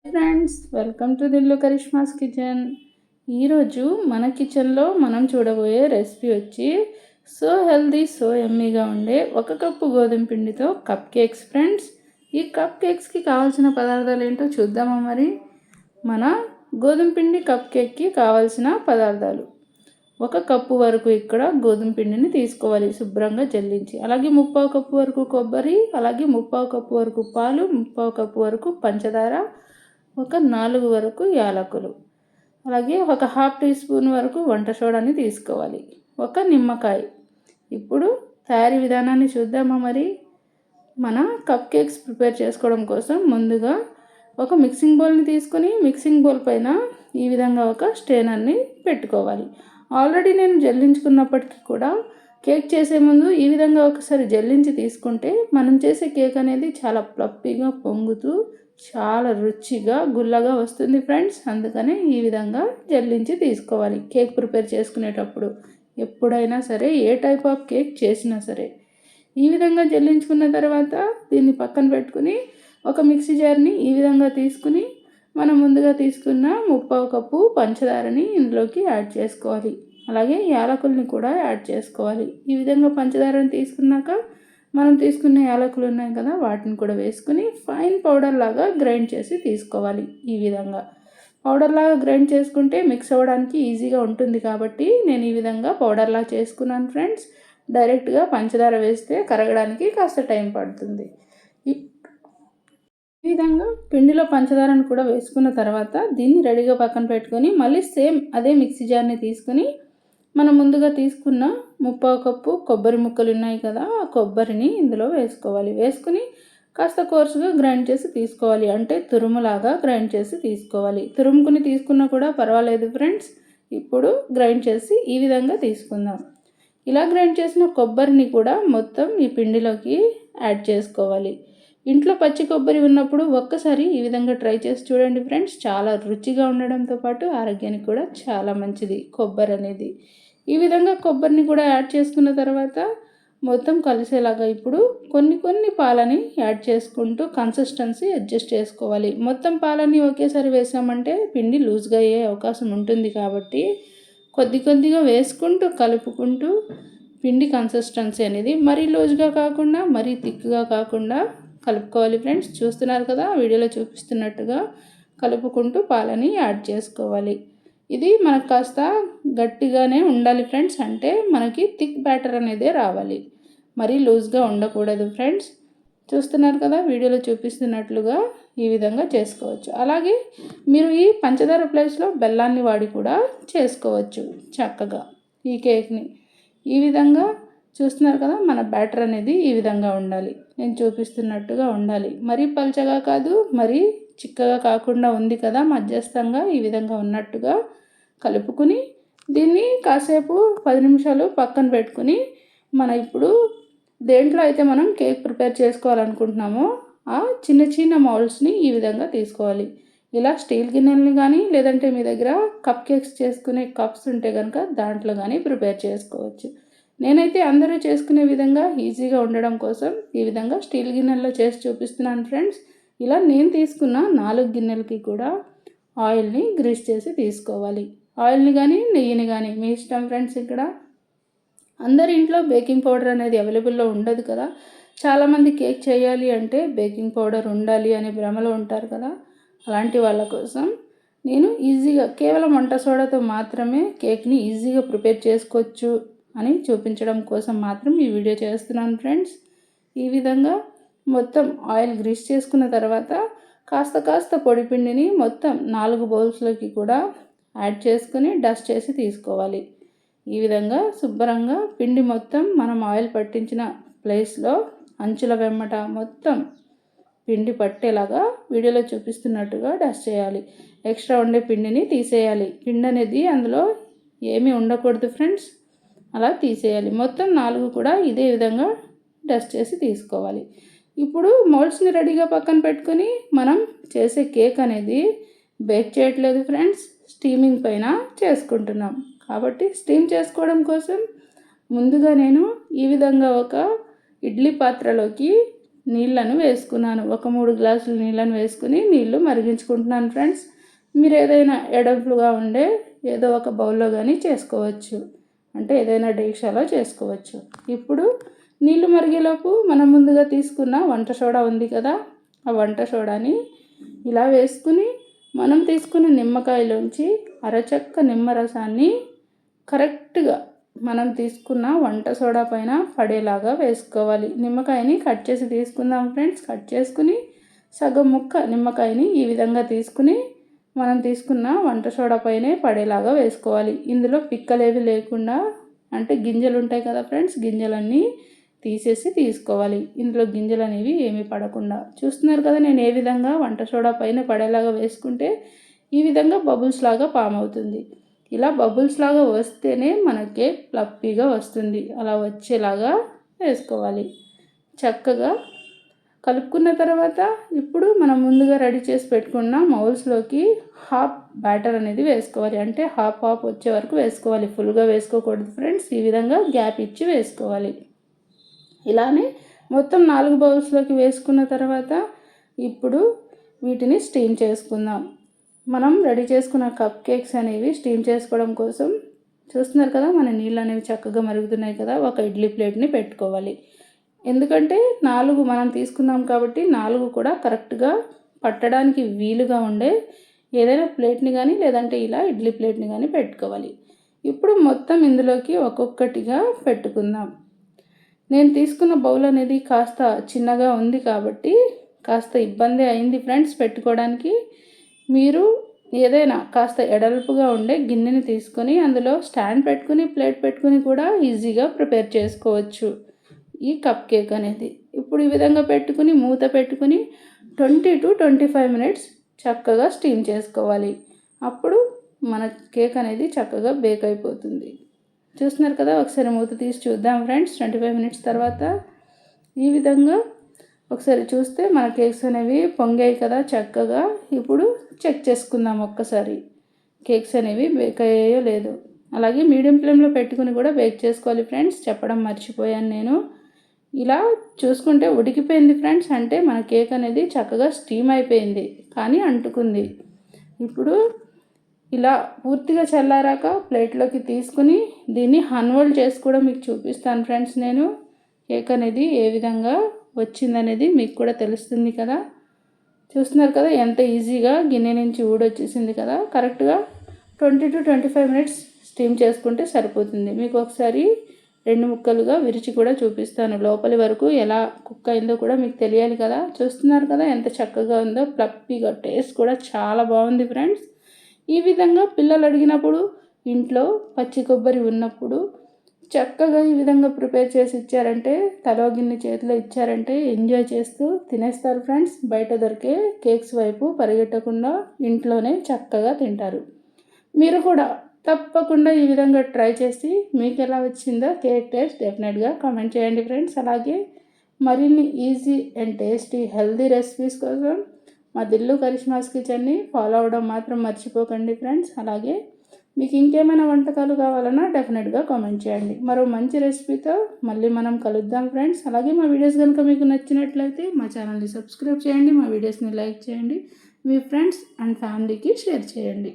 Friends, welcome to Dillu Karishma's kitchen. ఈరోజు మన కిచెన్లో మనం చూడబోయే రెసిపీ వచ్చి సో హెల్దీ సో ఎమ్మీగా ఉండే 1 కప్పు గోధుమ పిండితో కప్ కేక్స్. ఫ్రెండ్స్, ఈ కప్ కేక్స్కి కావాల్సిన పదార్థాలు ఏంటో చూద్దామా. మరి మన గోధుమ పిండి కప్ కేక్కి కావాల్సిన పదార్థాలు: 1 కప్పు వరకు ఇక్కడ గోధుమ పిండిని తీసుకోవాలి, శుభ్రంగా జల్లించి. అలాగే 3/4 కప్పు వరకు కొబ్బరి, అలాగే 3/4 కప్పు వరకు పాలు, 3/4 కప్పు వరకు పంచదార, 4 వరకు యాలకులు, అలాగే 1/2 టీ స్పూన్ వరకు వంట సోడాని తీసుకోవాలి, 1 నిమ్మకాయ. ఇప్పుడు తయారీ విధానాన్ని చూద్దామా. మరి మన కప్ కేక్స్ ప్రిపేర్ చేసుకోవడం కోసం ముందుగా ఒక మిక్సింగ్ బౌల్ని తీసుకొని మిక్సింగ్ బౌల్ పైన ఈ విధంగా ఒక స్ట్రైనర్ని పెట్టుకోవాలి. ఆల్రెడీ నేను జల్లించుకున్నప్పటికీ కూడా కేక్ చేసే ముందు ఈ విధంగా ఒకసారి జల్లించి తీసుకుంటే మనం చేసే కేక్ అనేది చాలా ఫ్లఫీగా పొంగుతూ చాలా రుచిగా గుల్లగా వస్తుంది ఫ్రెండ్స్. అందుకనే ఈ విధంగా జల్లించి తీసుకోవాలి కేక్ ప్రిపేర్ చేసుకునేటప్పుడు. ఎప్పుడైనా సరే, ఏ టైప్ ఆఫ్ కేక్ చేసినా సరే ఈ విధంగా జల్లించుకున్న తర్వాత దీన్ని పక్కన పెట్టుకుని ఒక మిక్సీ జార్ని ఈ విధంగా తీసుకుని మనం ముందుగా తీసుకున్న 3/4 కప్పు పంచదారని ఇందులోకి యాడ్ చేసుకోవాలి. అలాగే యాలకుల్ని కూడా యాడ్ చేసుకోవాలి. ఈ విధంగా పంచదారని తీసుకున్నాక మనం తీసుకున్న యాలకులు ఉన్నాయి కదా, వాటిని కూడా వేసుకుని ఫైన్ పౌడర్ లాగా గ్రైండ్ చేసి తీసుకోవాలి. ఈ విధంగా పౌడర్ లాగా గ్రైండ్ చేసుకుంటే మిక్స్ అవ్వడానికి ఈజీగా ఉంటుంది కాబట్టి నేను ఈ విధంగా పౌడర్లా చేసుకున్నాను ఫ్రెండ్స్. డైరెక్ట్గా పంచదార వేస్తే కరగడానికి కాస్త టైం పడుతుంది. ఈ విధంగా పిండిలో పంచదారను కూడా వేసుకున్న తర్వాత దీన్ని రెడీగా పక్కన పెట్టుకొని మళ్ళీ సేమ్ అదే మిక్సీ జార్ని తీసుకుని మనం ముందుగా తీసుకున్న 3/4 కప్పు కొబ్బరి ముక్కలు ఉన్నాయి కదా, ఆ కొబ్బరిని ఇందులో వేసుకోవాలి. వేసుకుని కాస్త కోర్సుగా గ్రైండ్ చేసి తీసుకోవాలి, అంటే తురుములాగా గ్రైండ్ చేసి తీసుకోవాలి. తురుముకుని తీసుకున్నా కూడా పర్వాలేదు ఫ్రెండ్స్. ఇప్పుడు గ్రైండ్ చేసి ఈ విధంగా తీసుకుందాం. ఇలా గ్రైండ్ చేసిన కొబ్బరిని కూడా మొత్తం ఈ పిండిలోకి యాడ్ చేసుకోవాలి. ఇంట్లో పచ్చి కొబ్బరి ఉన్నప్పుడు ఒక్కసారి ఈ విధంగా ట్రై చేసి చూడండి ఫ్రెండ్స్. చాలా రుచిగా ఉండడంతో పాటు ఆరోగ్యానికి కూడా చాలా మంచిది కొబ్బరి అనేది. ఈ విధంగా కొబ్బరిని కూడా యాడ్ చేసుకున్న తర్వాత మొత్తం కలిసేలాగా ఇప్పుడు కొన్ని పాలని యాడ్ చేసుకుంటూ కన్సిస్టెన్సీ అడ్జస్ట్ చేసుకోవాలి. మొత్తం పాలని ఒకేసారి వేసామంటే పిండి లూజ్గా అయ్యే అవకాశం ఉంటుంది కాబట్టి కొద్దిగా వేసుకుంటూ కలుపుకుంటూ పిండి కన్సిస్టెన్సీ అనేది మరీ లూజ్గా కాకుండా మరీ థిక్గా కాకుండా కలుపుకోవాలి ఫ్రెండ్స్. చూస్తున్నారు కదా, వీడియోలో చూపిస్తున్నట్టుగా కలుపుకుంటూ పాలని యాడ్ చేసుకోవాలి. ఇది మనకు కాస్త గట్టిగానే ఉండాలి ఫ్రెండ్స్, అంటే మనకి థిక్ బ్యాటర్ అనేది రావాలి, మరీ లూజ్గా ఉండకూడదు ఫ్రెండ్స్. చూస్తున్నారు కదా, వీడియోలో చూపిస్తున్నట్లుగా ఈ విధంగా చేసుకోవచ్చు. అలాగే మీరు ఈ పంచదార ప్లేస్లో బెల్లాన్ని వాడి కూడా చేసుకోవచ్చు చక్కగా ఈ కేక్ని. ఈ విధంగా చూస్తున్నారు కదా, మన బ్యాటర్ అనేది ఈ విధంగా ఉండాలి, నేను చూపిస్తున్నట్టుగా ఉండాలి. మరీ పల్చగా కాదు, మరీ చిక్కగా కాకుండా ఉంది కదా, మధ్యస్థంగా ఈ విధంగా ఉన్నట్టుగా కలుపుకుని దీన్ని కాసేపు 10 నిమిషాలు పక్కన పెట్టుకుని ఇప్పుడు దేంట్లో అయితే మనం కేక్ ప్రిపేర్ చేసుకోవాలనుకుంటున్నామో ఆ చిన్న మౌల్డ్స్ని ఈ విధంగా తీసుకోవాలి. ఇలా స్టీల్ గిన్నెల్ని కానీ లేదంటే మీ దగ్గర కప్ కేక్స్ చేసుకునే కప్స్ ఉంటే కనుక దాంట్లో కానీ ప్రిపేర్ చేసుకోవచ్చు. నేనైతే అందరూ చేసుకునే విధంగా ఈజీగా ఉండడం కోసం ఈ విధంగా స్టీల్ గిన్నెల్లో చేసి చూపిస్తున్నాను ఫ్రెండ్స్. ఇలా నేను తీసుకున్న 4 గిన్నెలకి కూడా ఆయిల్ని గ్రీస్ చేసి తీసుకోవాలి. ఆయిల్ని కానీ నెయ్యిని కానీ మీ ఇష్టం ఫ్రెండ్స్. ఇక్కడ అందరి ఇంట్లో బేకింగ్ పౌడర్ అనేది అవైలబుల్లో ఉండదు కదా. చాలామంది కేక్ చేయాలి అంటే బేకింగ్ పౌడర్ ఉండాలి అనే భ్రమలో ఉంటారు కదా. అలాంటి వాళ్ళ కోసం నేను ఈజీగా కేవలం వంట సోడాతో మాత్రమే కేక్ని ఈజీగా ప్రిపేర్ చేసుకోవచ్చు అని చూపించడం కోసం మాత్రం ఈ వీడియో చేస్తున్నాను ఫ్రెండ్స్. ఈ విధంగా మొత్తం ఆయిల్ గ్రీస్ చేసుకున్న తర్వాత కాస్త పొడి పిండిని మొత్తం 4 బౌల్స్లోకి కూడా యాడ్ చేసుకుని డస్ట్ చేసి తీసుకోవాలి. ఈ విధంగా శుభ్రంగా పిండి మొత్తం మనం ఆయిల్ పట్టించిన ప్లేస్లో అంచుల వెమ్మట మొత్తం పిండి పట్టేలాగా వీడియోలో చూపిస్తున్నట్టుగా డస్ట్ చేయాలి. ఎక్స్ట్రా ఉండే పిండిని తీసేయాలి. పిండి అనేది అందులో ఏమీ ఉండకూడదు ఫ్రెండ్స్, అలా తీసేయాలి. మొత్తం 4 కూడా ఇదే విధంగా డస్ట్ చేసి తీసుకోవాలి. ఇప్పుడు మౌల్డ్స్ని రెడీగా పక్కన పెట్టుకొని మనం చేసే కేక్ అనేది బేక్ చేయట్లేదు ఫ్రెండ్స్, స్టీమింగ్ పైన చేసుకుంటున్నాం. కాబట్టి స్టీమ్ చేసుకోవడం కోసం ముందుగా నేను ఈ విధంగా ఒక ఇడ్లీ పాత్రలోకి నీళ్ళను వేసుకున్నాను. ఒక 3 గ్లాసులు నీళ్ళను వేసుకుని నీళ్లు మరిగించుకుంటున్నాను ఫ్రెండ్స్. మీరు ఏదైనా ఎడల్పుగా ఉండే ఏదో ఒక బౌల్లో కానీ చేసుకోవచ్చు, అంటే ఏదైనా డేక్షాలో చేసుకోవచ్చు. ఇప్పుడు నీళ్లు మరిగేలోపు మనం ముందుగా తీసుకున్న వంట సోడా ఉంది కదా, ఆ వంట సోడాని ఇలా వేసుకుని మనం తీసుకున్న నిమ్మకాయలోంచి అరచక్క నిమ్మరసాన్ని కరెక్ట్గా మనం తీసుకున్న వంట సోడా పైన పడేలాగా వేసుకోవాలి. నిమ్మకాయని కట్ చేసి తీసుకుందాం ఫ్రెండ్స్. కట్ చేసుకుని సగం ముక్క నిమ్మకాయని ఈ విధంగా తీసుకుని మనం తీసుకున్న వంట సోడా పైనే పడేలాగా వేసుకోవాలి. ఇందులో పిక్కలేవి లేకుండా, అంటే గింజలు ఉంటాయి కదా ఫ్రెండ్స్, గింజలన్నీ తీసేసి తీసుకోవాలి. ఇందులో గింజలు అనేవి ఏమీ పడకుండా. చూస్తున్నారు కదా నేను ఏ విధంగా వంట సోడా పైన పడేలాగా వేసుకుంటే ఈ విధంగా బబుల్స్ లాగా ఫామ్ అవుతుంది. ఇలా బబుల్స్ లాగా వస్తేనే మన కేక్ ఫ్లఫీగా వస్తుంది. అలా వచ్చేలాగా వేసుకోవాలి. చక్కగా కలుపుకున్న తర్వాత ఇప్పుడు మనం ముందుగా రెడీ చేసి పెట్టుకున్న మౌల్స్లోకి హాఫ్ బ్యాటర్ అనేది వేసుకోవాలి. అంటే హాఫ్ వచ్చే వరకు వేసుకోవాలి, ఫుల్గా వేసుకోకూడదు ఫ్రెండ్స్. ఈ విధంగా గ్యాప్ ఇచ్చి వేసుకోవాలి. ఇలానే మొత్తం 4 బౌల్స్లోకి వేసుకున్న తర్వాత ఇప్పుడు వీటిని స్టీమ్ చేసుకుందాం. మనం రెడీ చేసుకున్న కప్ కేక్స్ అనేవి స్టీమ్ చేసుకోవడం కోసం చూస్తున్నారు కదా, మన నీళ్ళు అనేవి చక్కగా మరుగుతున్నాయి కదా. ఒక ఇడ్లీ ప్లేట్ని పెట్టుకోవాలి. ఎందుకంటే 4 మనం తీసుకున్నాం కాబట్టి 4 కూడా కరెక్ట్గా పట్టడానికి వీలుగా ఉండే ఏదైనా ప్లేట్ని కానీ లేదంటే ఇలా ఇడ్లీ ప్లేట్ని కానీ పెట్టుకోవాలి. ఇప్పుడు మొత్తం ఇందులోకి ఒక్కొక్కటిగా పెట్టుకుందాం. నేను తీసుకున్న బౌల్ అనేది కాస్త చిన్నగా ఉంది కాబట్టి కాస్త ఇబ్బంది అయింది ఫ్రెండ్స్ పెట్టుకోవడానికి. మీరు ఏదైనా కాస్త ఎడల్పుగా ఉండే గిన్నెని తీసుకొని అందులో స్టాండ్ పెట్టుకుని ప్లేట్ పెట్టుకుని కూడా ఈజీగా ప్రిపేర్ చేసుకోవచ్చు ఈ కప్ కేక్ అనేది. ఇప్పుడు ఈ విధంగా పెట్టుకుని మూత పెట్టుకుని 20 to 25 minutes చక్కగా స్టీమ్ చేసుకోవాలి. అప్పుడు మన కేక్ అనేది చక్కగా బేక్ అయిపోతుంది. చూస్తున్నారు కదా, ఒకసారి మూత తీసి చూద్దాం ఫ్రెండ్స్. 25 minutes తర్వాత ఈ విధంగా ఒకసారి చూస్తే మన కేక్స్ అనేవి పొంగాయి కదా చక్కగా. ఇప్పుడు చెక్ చేసుకుందాం ఒక్కసారి కేక్స్ అనేవి బేక్ అయ్యాయో లేదో. అలాగే మీడియం ఫ్లేమ్లో పెట్టుకుని కూడా బేక్ చేసుకోవాలి ఫ్రెండ్స్, చెప్పడం మర్చిపోయాను నేను. ఇలా చూసుకుంటే ఉడికిపోయింది ఫ్రెండ్స్, అంటే మన కేక్ అనేది చక్కగా స్టీమ్ అయిపోయింది కానీ అంటుకుంది. ఇప్పుడు ఇలా పూర్తిగా చల్లారాక ప్లేట్లోకి తీసుకుని దీన్ని అన్ఫోల్డ్ చేసి కూడా మీకు చూపిస్తాను ఫ్రెండ్స్. నేను కేక్ అనేది ఏ విధంగా వచ్చిందనేది మీకు కూడా తెలుస్తుంది కదా. చూస్తున్నారు కదా ఎంత ఈజీగా గిన్నె నుంచి ఊడొచ్చేసింది కదా. కరెక్ట్గా 20 to 25 minutes స్టీమ్ చేసుకుంటే సరిపోతుంది. మీకు ఒకసారి 2 ముక్కలుగా విరిచి కూడా చూపిస్తాను. లోపలి వరకు ఎలా కుక్ అయిందో కూడా మీకు తెలియాలి కదా. చూస్తున్నారు కదా ఎంత చక్కగా ఉందో, ఫ్లఫీగా, టేస్ట్ కూడా చాలా బాగుంది ఫ్రెండ్స్. ఈ విధంగా పిల్లలు అడిగినప్పుడు, ఇంట్లో పచ్చి కొబ్బరి ఉన్నప్పుడు చక్కగా ఈ విధంగా ప్రిపేర్ చేసి ఇచ్చారంటే, తలో గిన్నె చేతిలో ఇచ్చారంటే ఎంజాయ్ చేస్తూ తినేస్తారు ఫ్రెండ్స్. బయట దొరికే కేక్స్ వైపు పరిగెట్టకుండా ఇంట్లోనే చక్కగా తింటారు. మీరు కూడా తప్పకుండా ఈ విధంగా ట్రై చేసి మీకు ఎలా వచ్చిందో కేక్ టేస్ట్ డెఫినెట్గా కామెంట్ చేయండి ఫ్రెండ్స్. అలాగే మరిన్ని easy and tasty healthy recipes కోసం మా దిల్లు కరిష్మాస్ కిచెన్ని ఫాలో అవ్వడం మాత్రం మర్చిపోకండి ఫ్రెండ్స్. అలాగే మీకు ఇంకేమైనా వంటకాలు కావాలన్నా డెఫినెట్గా కామెంట్ చేయండి. మరో మంచి రెసిపీతో మళ్ళీ మనం కలుద్దాం ఫ్రెండ్స్. అలాగే మా వీడియోస్ కనుక మీకు నచ్చినట్లయితే మా ఛానల్ని సబ్స్క్రైబ్ చేయండి, మా వీడియోస్ని లైక్ చేయండి, మీ ఫ్రెండ్స్ అండ్ ఫ్యామిలీకి షేర్ చేయండి.